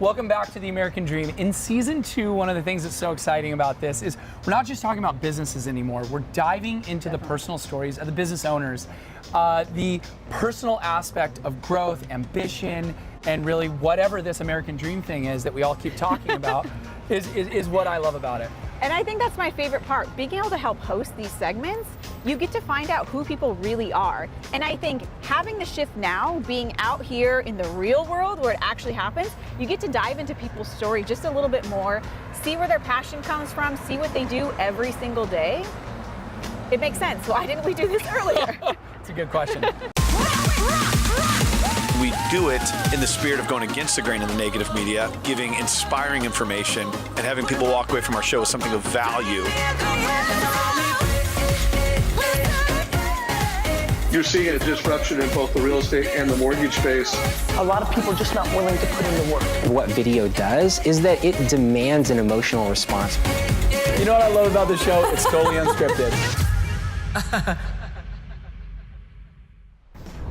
Welcome back to The American Dream. In season 2, one of the things that's so exciting about this is we're not just talking about businesses anymore. We're diving into the personal stories of the business owners, the personal aspect of growth, ambition, and really whatever this American Dream thing is that we all keep talking about is what I love about it. And I think that's my favorite part. Being able to help host these segments, you get to find out who people really are. And I think having the shift now, being out here in the real world where it actually happens, you get to dive into people's story just a little bit more, see where their passion comes from, see what they do every single day. It makes sense. Why didn't we do this earlier? It's a good question. We do it in the spirit of going against the grain of the negative media, giving inspiring information, and having people walk away from our show with something of value. You're seeing a disruption in both the real estate and the mortgage space. A lot of people are just not willing to put in the work. What video does is that it demands an emotional response. You know what I love about the show? It's totally unscripted.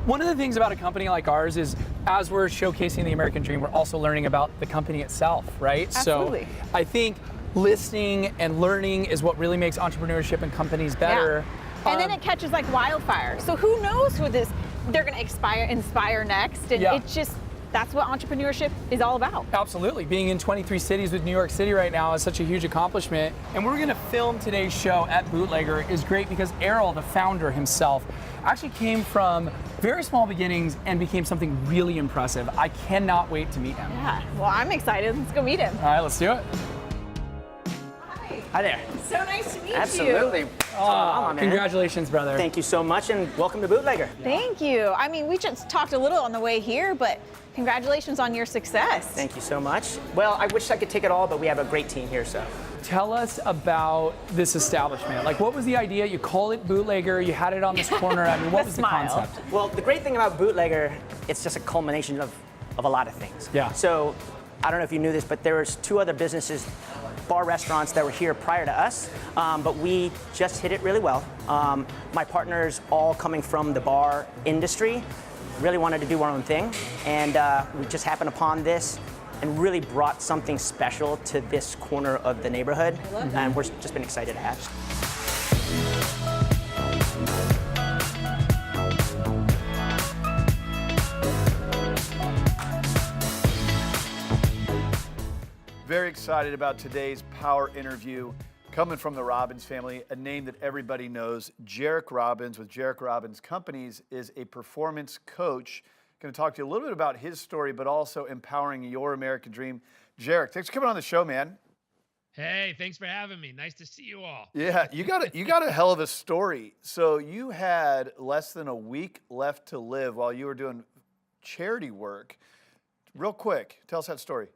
One of the things about a company like ours is, as we're showcasing the American Dream, we're also learning about the company itself, right? Absolutely. So I think listening and learning is what really makes entrepreneurship and companies better. Yeah. And then it catches like wildfire. So who knows who they're going to inspire next. And it's just, that's what entrepreneurship is all about. Absolutely. Being in 23 cities with New York City right now is such a huge accomplishment. And we're going to film today's show at Bootlegger is great because Errol, the founder himself, actually came from very small beginnings and became something really impressive. I cannot wait to meet him. Yeah, well, I'm excited. Let's go meet him. All right, let's do it. Hi there. So nice to meet you. Absolutely. Oh, congratulations, brother. Thank you so much, and welcome to Bootlegger. Thank you. I mean, we just talked a little on the way here, but congratulations on your success. Thank you so much. Well, I wish I could take it all, but we have a great team here, so. Tell us about this establishment. Like, what was the idea? You call it Bootlegger, you had it on this corner. I mean, what was the concept? Well, the great thing about Bootlegger, it's just a culmination of a lot of things. Yeah. So, I don't know if you knew this, but there was 2 other businesses, bar restaurants that were here prior to us, but we just hit it really well. My partners, all coming from the bar industry, really wanted to do our own thing, and we just happened upon this and really brought something special to this corner of the neighborhood, and we're just been excited to have. Very excited about today's power interview coming from the Robbins family, a name that everybody knows. Jairek Robbins with Jairek Robbins Companies is a performance coach. Going to talk to you a little bit about his story, but also empowering your American dream. Jairek, thanks for coming on the show, man. Hey, thanks for having me. Nice to see you all. Yeah, you got a hell of a story. So you had less than a week left to live while you were doing charity work. Real quick, tell us that story.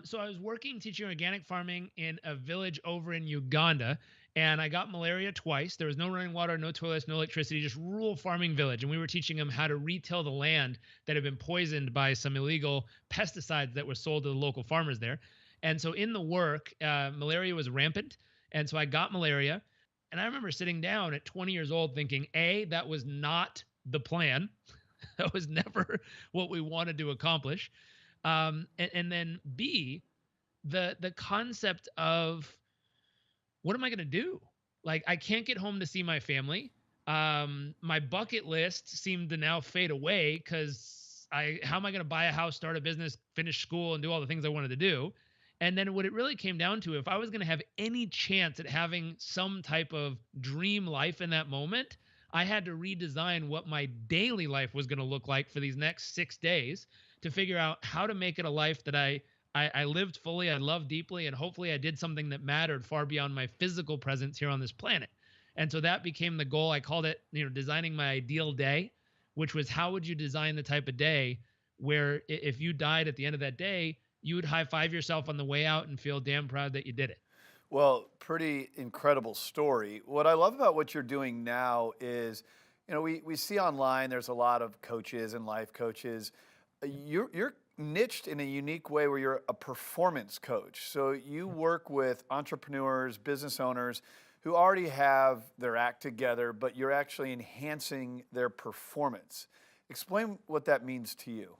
So I was working teaching organic farming in a village over in Uganda, and I got malaria twice. There was no running water, no toilets, no electricity, just rural farming village. And we were teaching them how to retill the land that had been poisoned by some illegal pesticides that were sold to the local farmers there. And so in the work, malaria was rampant. And so I got malaria. And I remember sitting down at 20 years old thinking, A, that was not the plan. That was never what we wanted to accomplish. And then B, the concept of what am I going to do? Like, I can't get home to see my family. My bucket list seemed to now fade away because how am I going to buy a house, start a business, finish school, and do all the things I wanted to do? And then what it really came down to, if I was going to have any chance at having some type of dream life in that moment, I had to redesign what my daily life was going to look like for these next 6 days to figure out how to make it a life that I lived fully, I loved deeply, and hopefully I did something that mattered far beyond my physical presence here on this planet. And so that became the goal. I called it, designing my ideal day, which was how would you design the type of day where if you died at the end of that day, you would high-five yourself on the way out and feel damn proud that you did it. Well, pretty incredible story. What I love about what you're doing now is, we see online there's a lot of coaches and life coaches. You're niched in a unique way where you're a performance coach. So you work with entrepreneurs, business owners who already have their act together, but you're actually enhancing their performance. Explain what that means to you.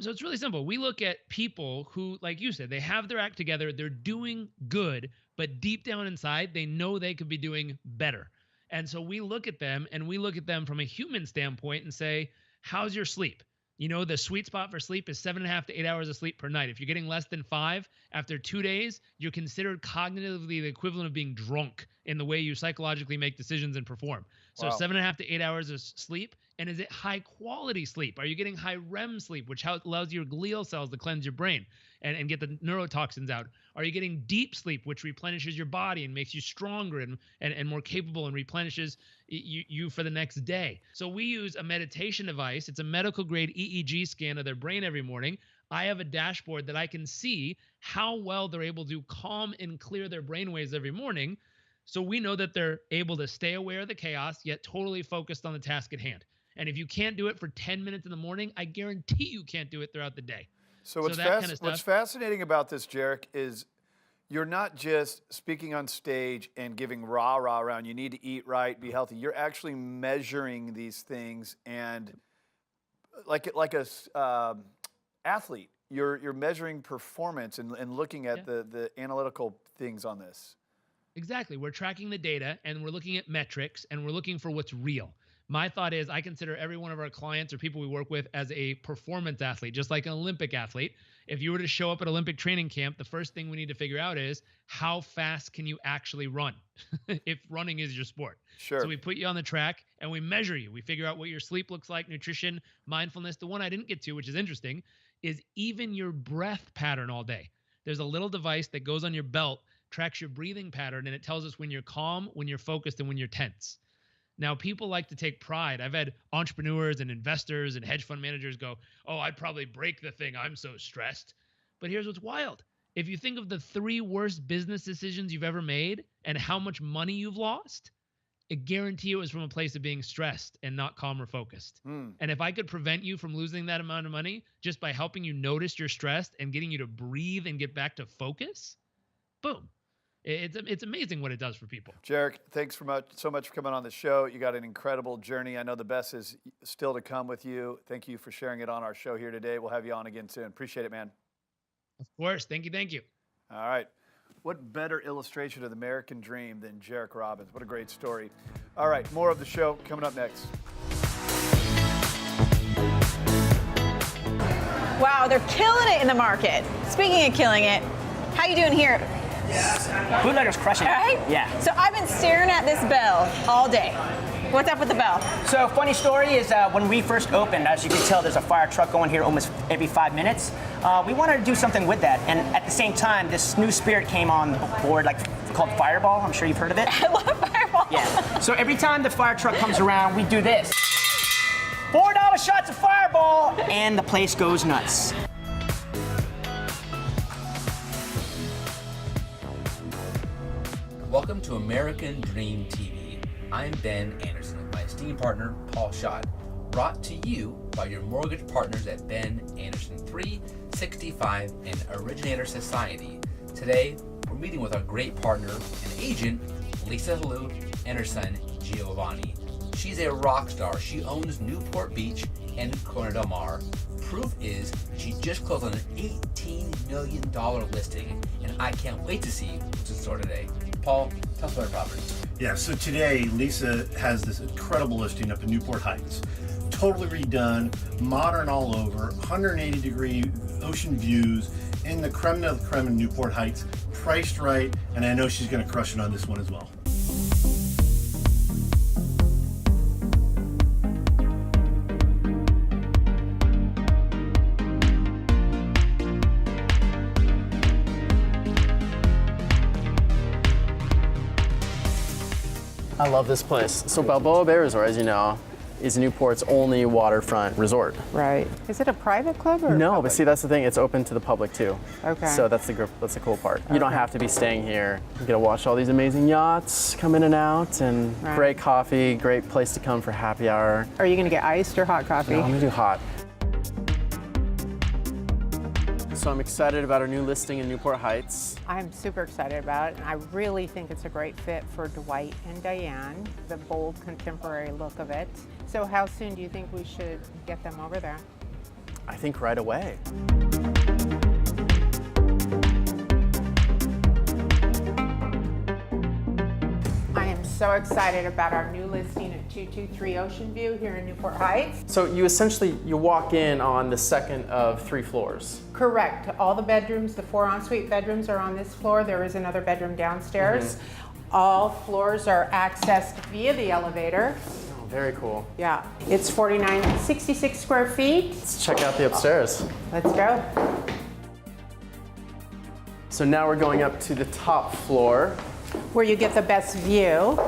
So it's really simple. We look at people who, like you said, they have their act together, they're doing good, but deep down inside, they know they could be doing better. And so we look at them and we look at them from a human standpoint and say, how's your sleep? You know, the sweet spot for sleep is 7.5 to 8 hours of sleep per night. If you're getting less than 5 after 2 days, you're considered cognitively the equivalent of being drunk in the way you psychologically make decisions and perform. So Wow. 7.5 to 8 hours of sleep. And is it high quality sleep? Are you getting high REM sleep, which allows your glial cells to cleanse your brain and get the neurotoxins out? Are you getting deep sleep, which replenishes your body and makes you stronger and more capable and replenishes you for the next day? So we use a meditation device. It's a medical grade EEG scan of their brain every morning. I have a dashboard that I can see how well they're able to calm and clear their brainwaves every morning. So we know that they're able to stay aware of the chaos, yet totally focused on the task at hand. And if you can't do it for 10 minutes in the morning, I guarantee you can't do it throughout the day. So what's, that kind of what's stuff. fascinating about this, Jairek, is you're not just speaking on stage and giving rah-rah around, you need to eat right, be healthy. You're actually measuring these things, and like a athlete, you're measuring performance and looking at the analytical things on this. Exactly. We're tracking the data and we're looking at metrics and we're looking for what's real. My thought is I consider every one of our clients or people we work with as a performance athlete, just like an Olympic athlete. If you were to show up at Olympic training camp, the first thing we need to figure out is how fast can you actually run if running is your sport. Sure. So we put you on the track and we measure you. We figure out what your sleep looks like, nutrition, mindfulness. The one I didn't get to, which is interesting, is even your breath pattern all day. There's a little device that goes on your belt, tracks your breathing pattern, and it tells us when you're calm, when you're focused, and when you're tense. Now, people like to take pride. I've had entrepreneurs and investors and hedge fund managers go, oh, I'd probably break the thing. I'm so stressed. But here's what's wild. If you think of the 3 worst business decisions you've ever made and how much money you've lost, I guarantee it was from a place of being stressed and not calm or focused. And if I could prevent you from losing that amount of money just by helping you notice you're stressed and getting you to breathe and get back to focus, boom. It's amazing what it does for people. Jairek, thanks so much for coming on the show. You got an incredible journey. I know the best is still to come with you. Thank you for sharing it on our show here today. We'll have you on again soon. Appreciate it, man. Of course. Thank you. Thank you. All right. What better illustration of the American dream than Jairek Robbins? What a great story. All right, more of the show coming up next. Wow, they're killing it in the market. Speaking of killing it, how you doing here? Bootlegger's crushing it. All right? Yeah. So I've been staring at this bell all day. What's up with the bell? So funny story is when we first opened, as you can tell, there's a fire truck going here almost every 5 minutes. We wanted to do something with that. And at the same time, this new spirit came on board, called Fireball. I'm sure you've heard of it. I love Fireball. Yeah. So every time the fire truck comes around, we do this. $4 shots of Fireball, and the place goes nuts. Welcome to American Dream TV. I'm Ben Anderson with my esteemed partner, Paul Schott, brought to you by your mortgage partners at Ben Anderson 365 and Originator Society. Today, we're meeting with our great partner and agent, Lisa Helou, and her son, Giovanni. She's a rock star. She owns Newport Beach and Corona Del Mar. Proof is she just closed on an $18 million listing, and I can't wait to see what's in store today. Paul, tell us about our property. Yeah, so today Lisa has this incredible listing up in Newport Heights. Totally redone, modern all over, 180-degree ocean views in the creme of the creme in Newport Heights, priced right, and I know she's going to crush it on this one as well. I love this place. So Balboa Bay Resort, as you know, is Newport's only waterfront resort. Right. Is it a private club or? No, public? but see, that's the thing. It's open to the public too. Okay. So that's the cool part. You don't have to be staying here. You get to watch all these amazing yachts come in and out, and great coffee. Great place to come for happy hour. Are you going to get iced or hot coffee? No, I'm gonna do hot. So I'm excited about our new listing in Newport Heights. I'm super excited about it, and I really think it's a great fit for Dwight and Diane, the bold contemporary look of it. So how soon do you think we should get them over there? I think right away. I am so excited about our new listing at 223 Ocean View here in Newport Heights. So you walk in on the second of 3 floors. Correct. All the bedrooms, the 4 ensuite bedrooms are on this floor. There is another bedroom downstairs. All floors are accessed via the elevator. Oh, very cool. Yeah, it's 66 square feet. Let's check out the upstairs. Let's go. So now we're going up to the top floor. Where you get the best view.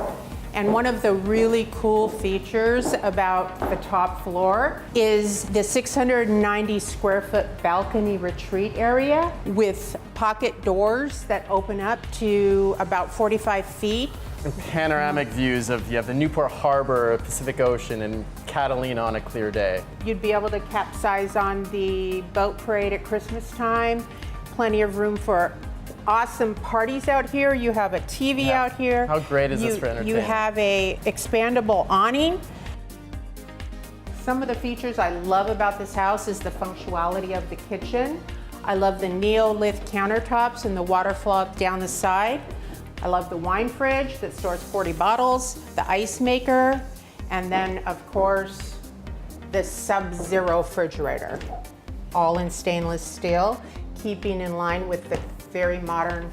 And one of the really cool features about the top floor is the 690 square foot balcony retreat area with pocket doors that open up to about 45 feet. And panoramic views of, you have the Newport Harbor, Pacific Ocean, and Catalina on a clear day. You'd be able to capsize on the boat parade at Christmas time. Plenty of room for awesome parties out here. You have a TV out here. How great is this for entertainment? You have a expandable awning. Some of the features I love about this house is the functionality of the kitchen. I love the Neolith countertops and the water flow down the side. I love the wine fridge that stores 40 bottles, the ice maker, and then of course the Sub-Zero refrigerator, all in stainless steel, keeping in line with the very modern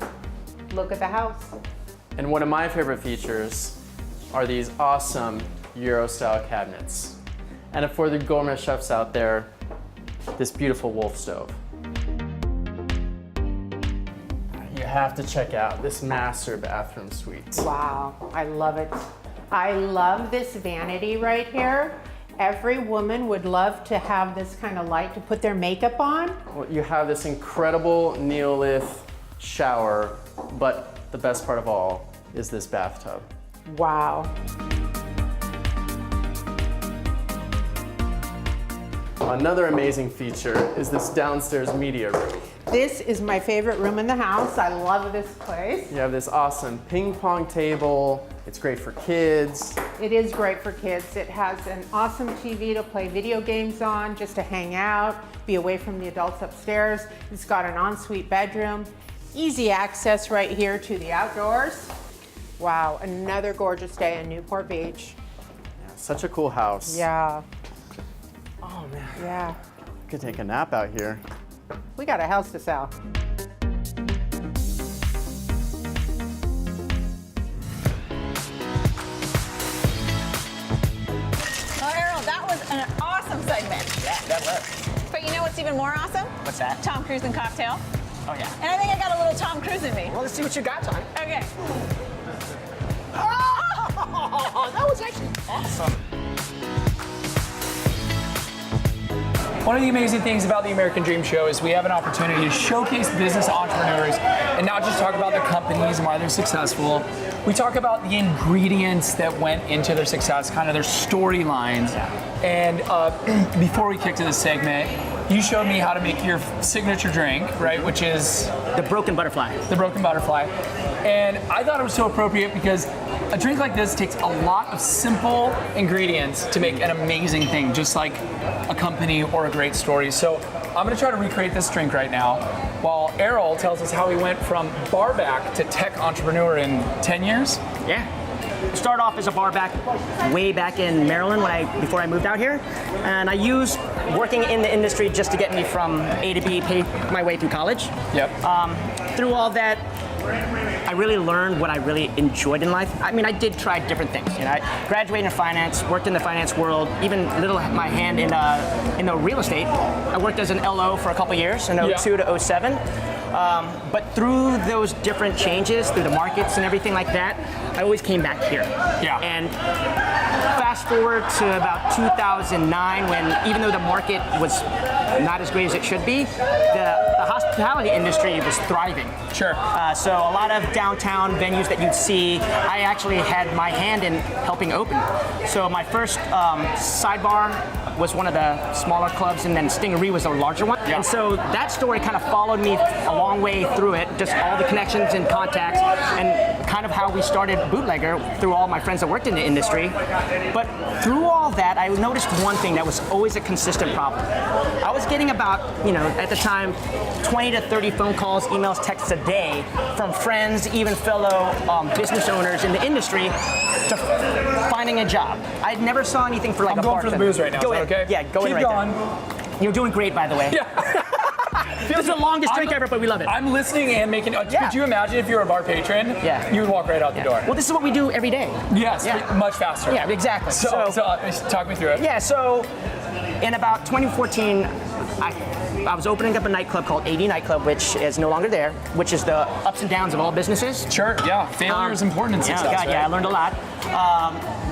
look of the house. And one of my favorite features are these awesome Euro-style cabinets. And for the gourmet chefs out there, this beautiful Wolf stove. You have to check out this master bathroom suite. Wow, I love it. I love this vanity right here. Every woman would love to have this kind of light to put their makeup on. Well, you have this incredible Neolith shower, but the best part of all is this bathtub. Wow. Another amazing feature is this downstairs media room. This is my favorite room in the house. I love this place. You have this awesome ping pong table. It's great for kids. It is great for kids. It has an awesome TV to play video games on, just to hang out, be away from the adults upstairs. It's got an ensuite bedroom. Easy access right here to the outdoors. Wow, another gorgeous day in Newport Beach. Yeah, such a cool house. Yeah. Oh man. Yeah. Could take a nap out here. We got a house to sell. Well, Errol, that was an awesome segment. Yeah, that was. But you know what's even more awesome? What's that? Tom Cruise and cocktail. Oh, yeah. And I think I got a little Tom Cruise in me. Well, let's see what you got, Tom. Okay. Oh, that was actually awesome. One of the amazing things about the American Dream Show is we have an opportunity to showcase business entrepreneurs and not just talk about their companies and why they're successful. We talk about the ingredients that went into their success, kind of their storylines. And before we kick to this segment, you showed me how to make your signature drink, right? Which is the Broken Butterfly. The Broken Butterfly. And I thought it was so appropriate because a drink like this takes a lot of simple ingredients to make an amazing thing, just like a company or a great story. So I'm gonna try to recreate this drink right now, while Errol tells us how he went from barback to tech entrepreneur in 10 years. Yeah. Started off as a barback way back in Maryland before I moved out here, and I used working in the industry just to get me from A to B, pay my way through college. Yep. Through all that, I really learned what I really enjoyed in life. I mean, I did try different things. You know, I graduated in finance, worked in the finance world, even my hand in the real estate. I worked as an LO for a couple years, in 02 to 07. But through those different changes, through the markets and everything like that, I always came back here. Yeah. And fast forward to about 2009, when even though the market was not as great as it should be, the hospitality industry was thriving. Sure. So a lot of downtown venues that you'd see, I actually had my hand in helping open. So my first sidebar was one of the smaller clubs, and then Stingaree was a larger one. Yeah. And so that story kind of followed me a long way through it, just all the connections and contacts, and kind of how we started Bootlegger through all my friends that worked in the industry. But through all that, I noticed one thing that was always a consistent problem. I was was getting about, at the time, 20 to 30 phone calls, emails, texts a day from friends, even fellow business owners in the industry, to finding a job. I never saw anything for like I'm a going for the booze right now. Go Is in. that okay? Yeah, go in Keep right going. there. You're doing great, by the way. Yeah. This is the longest drink ever, but we love it. I'm listening and making. Yeah. Could you imagine if you were a bar patron? Yeah. You would walk right out the door. Well, this is what we do every day. Yes. Yeah. Much faster. Yeah, exactly. So talk me through it. Yeah, so in about 2014, I was opening up a nightclub called 80 Nightclub, which is no longer there, which is the ups and downs of all businesses. Sure, yeah. Failure is important in success. Yeah, right? I learned a lot.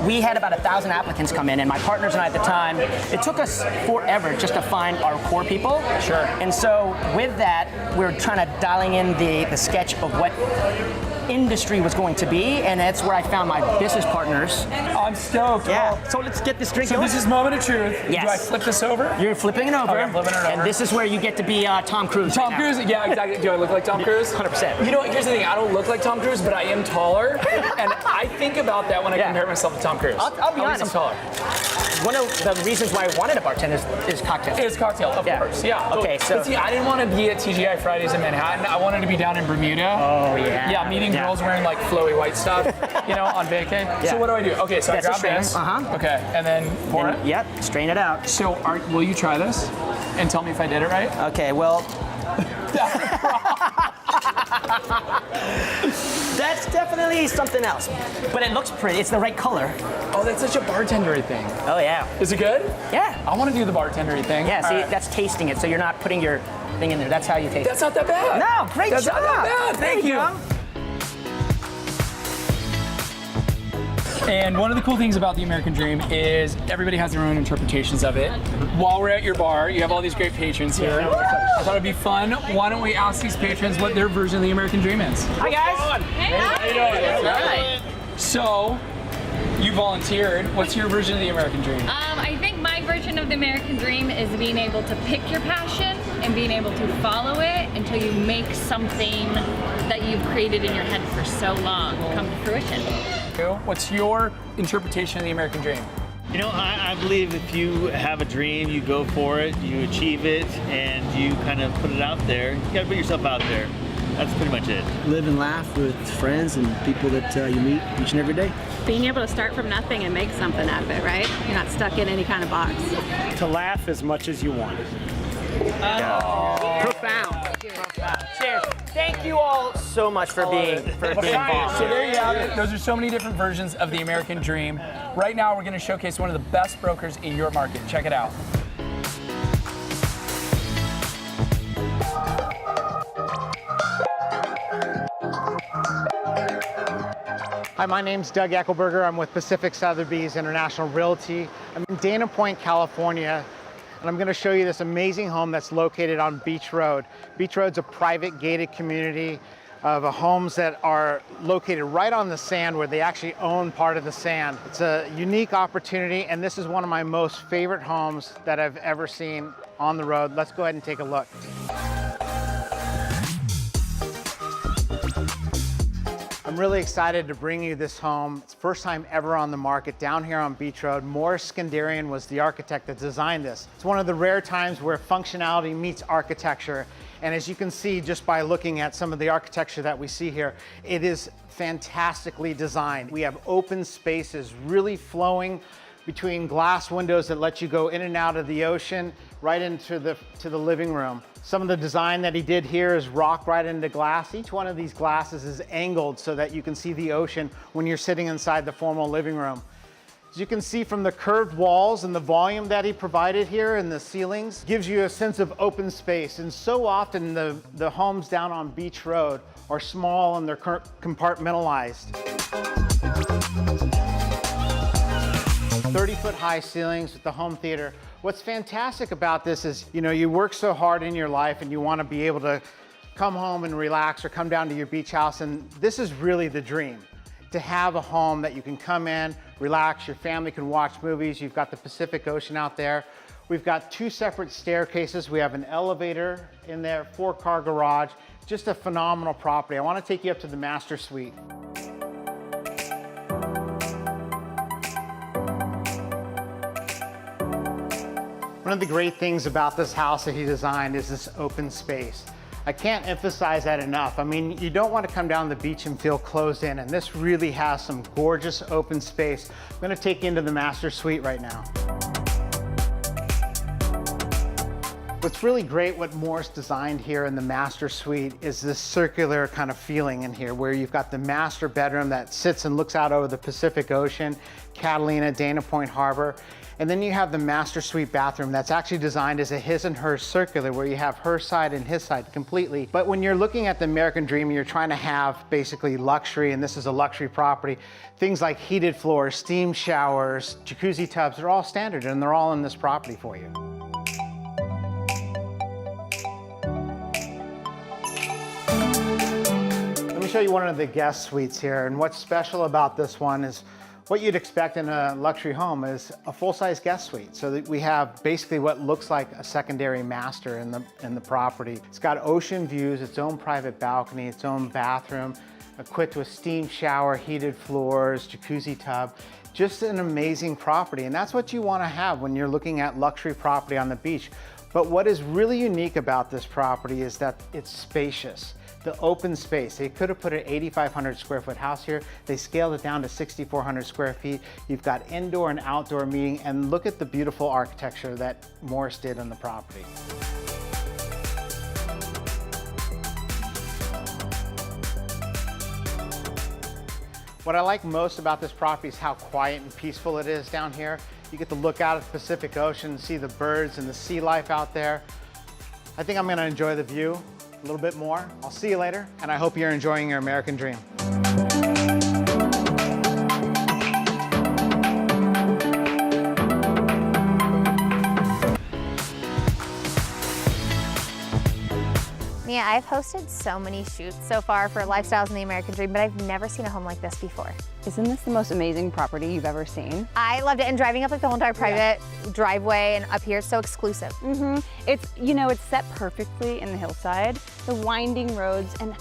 We had about 1,000 applicants come in, and my partners and I at the time, it took us forever just to find our core people. Sure. And so with that, we were trying to dialing in the sketch of what industry was going to be, and that's where I found my business partners. I'm stoked. Yeah. So let's get this drink So going. this is moment of truth. Yes. Do I flip this over? You're flipping it over. Okay, I'm flipping it over. And this is where you get to be Tom Cruise. Tom Cruise? Yeah, exactly. Do I look like Tom Cruise? 100%. You know, here's the thing. I don't look like Tom Cruise, but I am taller, and I think about that when I compare myself to Tom Cruise. I'll be At least honest. I'm taller. One of the reasons why I wanted a bartender is cocktail. It's cocktail, of course. Yeah. Okay, so But see, I didn't want to be at TGI Fridays in Manhattan. I wanted to be down in Bermuda. Oh yeah. Yeah, meeting girls wearing like flowy white stuff, on vacay. Yeah. So what do I do? Okay, so That's I a grab strainer. this. Uh-huh. Okay, and then pour it. Yep. Strain it out. So will you try this and tell me if I did it right? Okay. Well. That's definitely something else, but it looks pretty. It's the right color. Oh, that's such a bartendery thing. Oh yeah. Is it good? Yeah. I want to do the bartendery thing. Yeah. See, All right. that's tasting it. So you're not putting your thing in there. That's how you taste That's it. not that bad. No, great That's job. not that bad. Thank you. And one of the cool things about the American Dream is everybody has their own interpretations of it. While we're at your bar, you have all these great patrons here. I thought it'd be fun. Why don't we ask these patrons what their version of the American Dream is? Hi guys. Hey, how you doing? That's right. So, you volunteered. What's your version of the American Dream? I think my version of the American Dream is being able to pick your passion and being able to follow it until you make something that you've created in your head for so long come to fruition. What's your interpretation of the American Dream? You know, I believe if you have a dream, you go for it, you achieve it, and you kind of put it out there. You gotta put yourself out there. That's pretty much it. Live and laugh with friends and people that you meet each and every day. Being able to start from nothing and make something out of it, right? You're not stuck in any kind of box. To laugh as much as you want. Profound. Cheers. Thank you all so much for being involved. So there you have it. Those are so many different versions of the American Dream. Right now, we're going to showcase one of the best brokers in your market. Check it out. Hi, my name's Doug Echelberger. I'm with Pacific Sotheby's International Realty. I'm in Dana Point, California, and I'm going to show you this amazing home that's located on Beach Road. Beach Road's a private gated community of homes that are located right on the sand where they actually own part of the sand. It's a unique opportunity, and this is one of my most favorite homes that I've ever seen on the road. Let's go ahead and take a look. I'm really excited to bring you this home. It's the first time ever on the market down here on Beach Road. Morris Skandarian was the architect that designed this. It's one of the rare times where functionality meets architecture. And as you can see just by looking at some of the architecture that we see here, it is fantastically designed. We have open spaces really flowing between glass windows that let you go in and out of the ocean right into the living room. Some of the design that he did here is rock right into glass. Each one of these glasses is angled so that you can see the ocean when you're sitting inside the formal living room. As you can see from the curved walls and the volume that he provided here and the ceilings, gives you a sense of open space. And so often the homes down on Beach Road are small and they're compartmentalized. 30-foot high ceilings with the home theater. What's fantastic about this is, you work so hard in your life and you want to be able to come home and relax or come down to your beach house, and this is really the dream. To have a home that you can come in, relax, your family can watch movies, you've got the Pacific Ocean out there. We've got 2 separate staircases, we have an elevator in there, 4-car garage, just a phenomenal property. I want to take you up to the master suite. One One of the great things about this house that he designed is this open space. I can't emphasize that enough. I mean, you don't want to come down the beach and feel closed in, and this really has some gorgeous open space. I'm going to take you into the master suite right now. What's really great, what Morris designed here in the master suite, is this circular kind of feeling in here, where you've got the master bedroom that sits and looks out over the Pacific Ocean, Catalina, Dana Point Harbor. And then you have the master suite bathroom that's actually designed as a his and her circular, where you have her side and his side completely. But when you're looking at the American Dream, you're trying to have basically luxury, and this is a luxury property. Things like heated floors, steam showers, jacuzzi tubs, they're all standard, and they're all in this property for you. Let me show you one of the guest suites here, and what's special about this one is what you'd expect in a luxury home is a full-size guest suite. So that we have basically what looks like a secondary master in the property. It's got ocean views, its own private balcony, its own bathroom, equipped with steam shower, heated floors, jacuzzi tub. Just an amazing property, and that's what you want to have when you're looking at luxury property on the beach. But what is really unique about this property is that it's spacious. The open space, they could have put an 8,500 square foot house here. They scaled it down to 6,400 square feet. You've got indoor and outdoor meeting, and look at the beautiful architecture that Morris did on the property. What I like most about this property is how quiet and peaceful it is down here. You get to look out at the Pacific Ocean, see the birds and the sea life out there. I think I'm gonna enjoy the view a little bit more. I'll see you later, and I hope you're enjoying your American Dream. Mia, I've hosted so many shoots so far for Lifestyles in the American Dream, but I've never seen a home like this before. Isn't this the most amazing property you've ever seen? I loved it, and driving up like the whole entire private driveway and up here, it's so exclusive. It's, you know, it's set perfectly in the hillside, the winding roads, and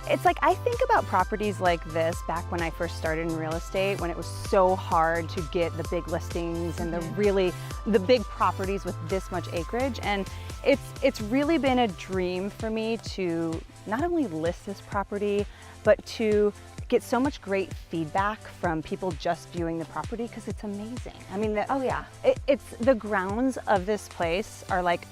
it's like, I think about properties like this back when I first started in real estate, when it was so hard to get the big listings and the big properties with this much acreage. And it's really been a dream for me to not only list this property, but to get so much great feedback from people just viewing the property, because it's amazing. I mean, it's the grounds of this place are like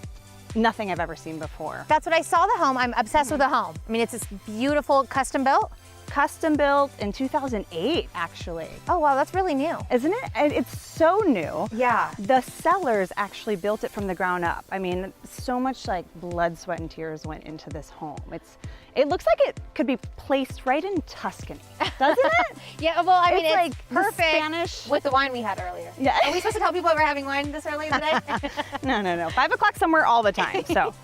nothing I've ever seen before. That's what I saw the home. I'm obsessed with the home. I mean, it's this beautiful custom built. Custom built in 2008, actually. Oh, wow, that's really new. Isn't it? It's so new. Yeah. The sellers actually built it from the ground up. I mean, so much like blood, sweat, and tears went into this home. It looks like it could be placed right in Tuscany, doesn't it? Yeah, well, I mean, it's like perfect Spanish with the wine we had earlier. Yeah. Are we supposed to tell people we're having wine this early in the day? No. 5 o'clock somewhere all the time, so.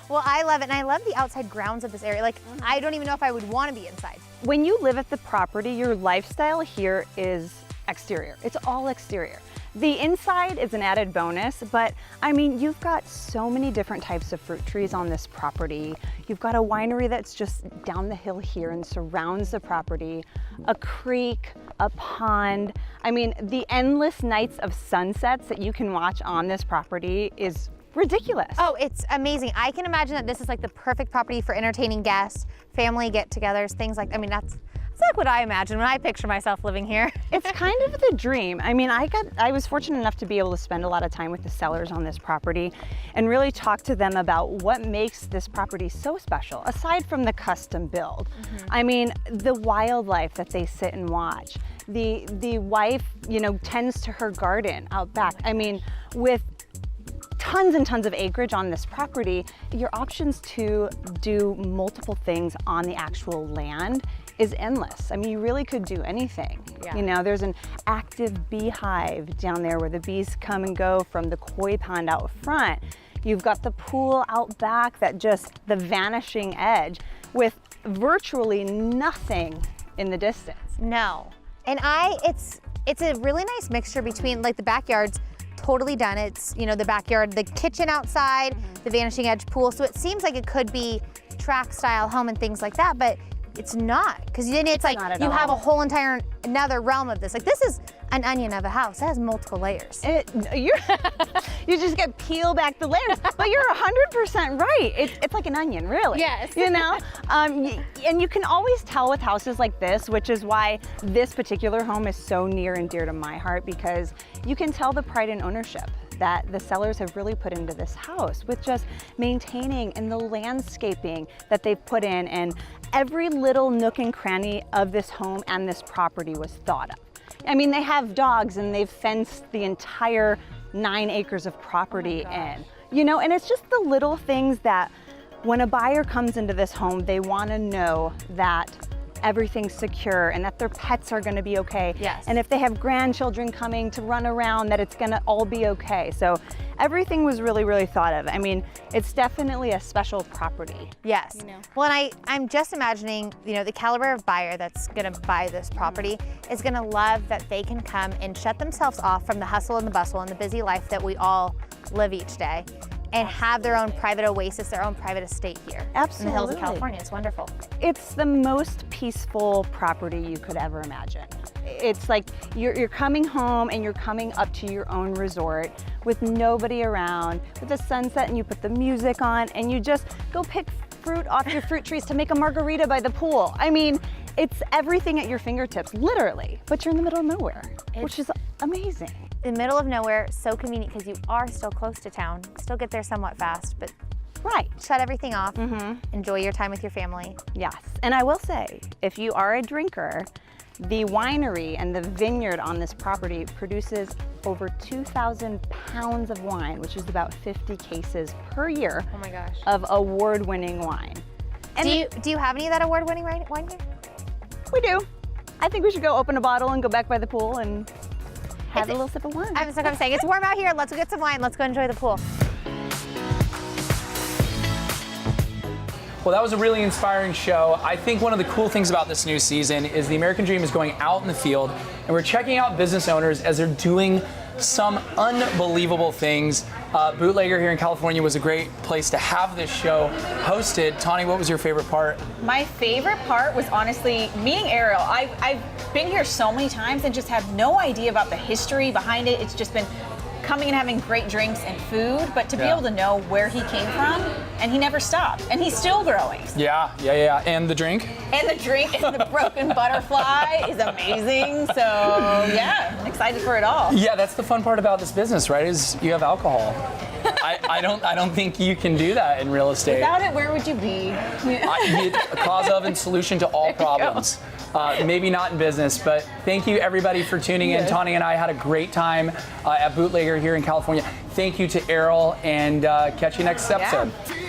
Well, I love it, and I love the outside grounds of this area. Like, I don't even know if I would want to be inside. When you live at the property, your lifestyle here is exterior. It's all exterior. The inside is an added bonus, but I mean, you've got so many different types of fruit trees on this property. You've got a winery that's just down the hill here and surrounds the property, a creek, a pond. I mean, the endless nights of sunsets that you can watch on this property is ridiculous. Oh, it's amazing. I can imagine that this is like the perfect property for entertaining guests, family get-togethers, things like, I mean, that's like what I imagine when I picture myself living here. It's kind of the dream. I mean, I was fortunate enough to be able to spend a lot of time with the sellers on this property and really talk to them about what makes this property so special, aside from the custom build. I mean, the wildlife that they sit and watch. The wife, you know, tends to her garden out back. I mean, with tons and tons of acreage on this property, your options to do multiple things on the actual land is endless. I mean, you really could do anything. Yeah. You know, there's an active beehive down there where the bees come and go from the koi pond out front. You've got the pool out back that just the vanishing edge with virtually nothing in the distance. No. And it's a really nice mixture between like the backyard's totally done. It's, you know, the backyard, the kitchen outside, the vanishing edge pool. So it seems like it could be track style home and things like that, but it's not, because then it's like you have a whole entire another realm of this. Like this is an onion of a house. It has multiple layers. You just get peel back the layers, but you're 100% right. It's like an onion, really. Yes. You know, and you can always tell with houses like this, which is why this particular home is so near and dear to my heart, because you can tell the pride in ownership that the sellers have really put into this house with just maintaining and the landscaping that they've put in, and every little nook and cranny of this home and this property was thought of. I mean, they have dogs and they've fenced the entire 9 acres of property in, you know, and it's just the little things that when a buyer comes into this home, they want to know that everything's secure and that their pets are going to be okay. Yes. And if they have grandchildren coming to run around, that it's going to all be okay. So everything was really, really thought of. I mean, it's definitely a special property. Yes. You know? Well, and I'm just imagining, you know, the caliber of buyer that's going to buy this property is going to love that they can come and shut themselves off from the hustle and the bustle and the busy life that we all live each day, and have their own private oasis, their own private estate here. Absolutely. In the hills of California. It's wonderful. It's the most peaceful property you could ever imagine. It's like you're coming home and you're coming up to your own resort with nobody around, with the sunset, and you put the music on and you just go pick fruit off your fruit trees to make a margarita by the pool. I mean, it's everything at your fingertips, literally, but you're in the middle of nowhere, which is amazing. In the middle of nowhere, so convenient because you are still close to town. Still get there somewhat fast, but right. Shut everything off. Enjoy your time with your family. Yes, and I will say, if you are a drinker, the winery and the vineyard on this property produces over 2,000 pounds of wine, which is about 50 cases per year. Oh my gosh. Of award-winning wine. And do you have any of that award-winning wine here? We do. I think we should go open a bottle and go back by the pool and have a little sip of wine. I'm saying it's warm out here. Let's go get some wine. Let's go enjoy the pool. Well, that was a really inspiring show. I think one of the cool things about this new season is the American Dream is going out in the field, and we're checking out business owners as they're doing some unbelievable things. Bootlegger here in California was a great place to have this show hosted. Tawny, what was your favorite part? My favorite part was honestly meeting Errol. I've been here so many times and just have no idea about the history behind it. It's just been coming and having great drinks and food, but to be able to know where he came from, and he never stopped, and he's still growing. Yeah. And the drink? And the drink and the broken butterfly is amazing. So yeah, I'm excited for it all. Yeah, that's the fun part about this business, right? Is you have alcohol. I don't think you can do that in real estate. Without it, where would you be? A cause of and solution to all problems. Maybe not in business, but thank you everybody for tuning in. Tawny and I had a great time at Bootlegger here in California. Thank you to Errol, and catch you next episode. Yeah.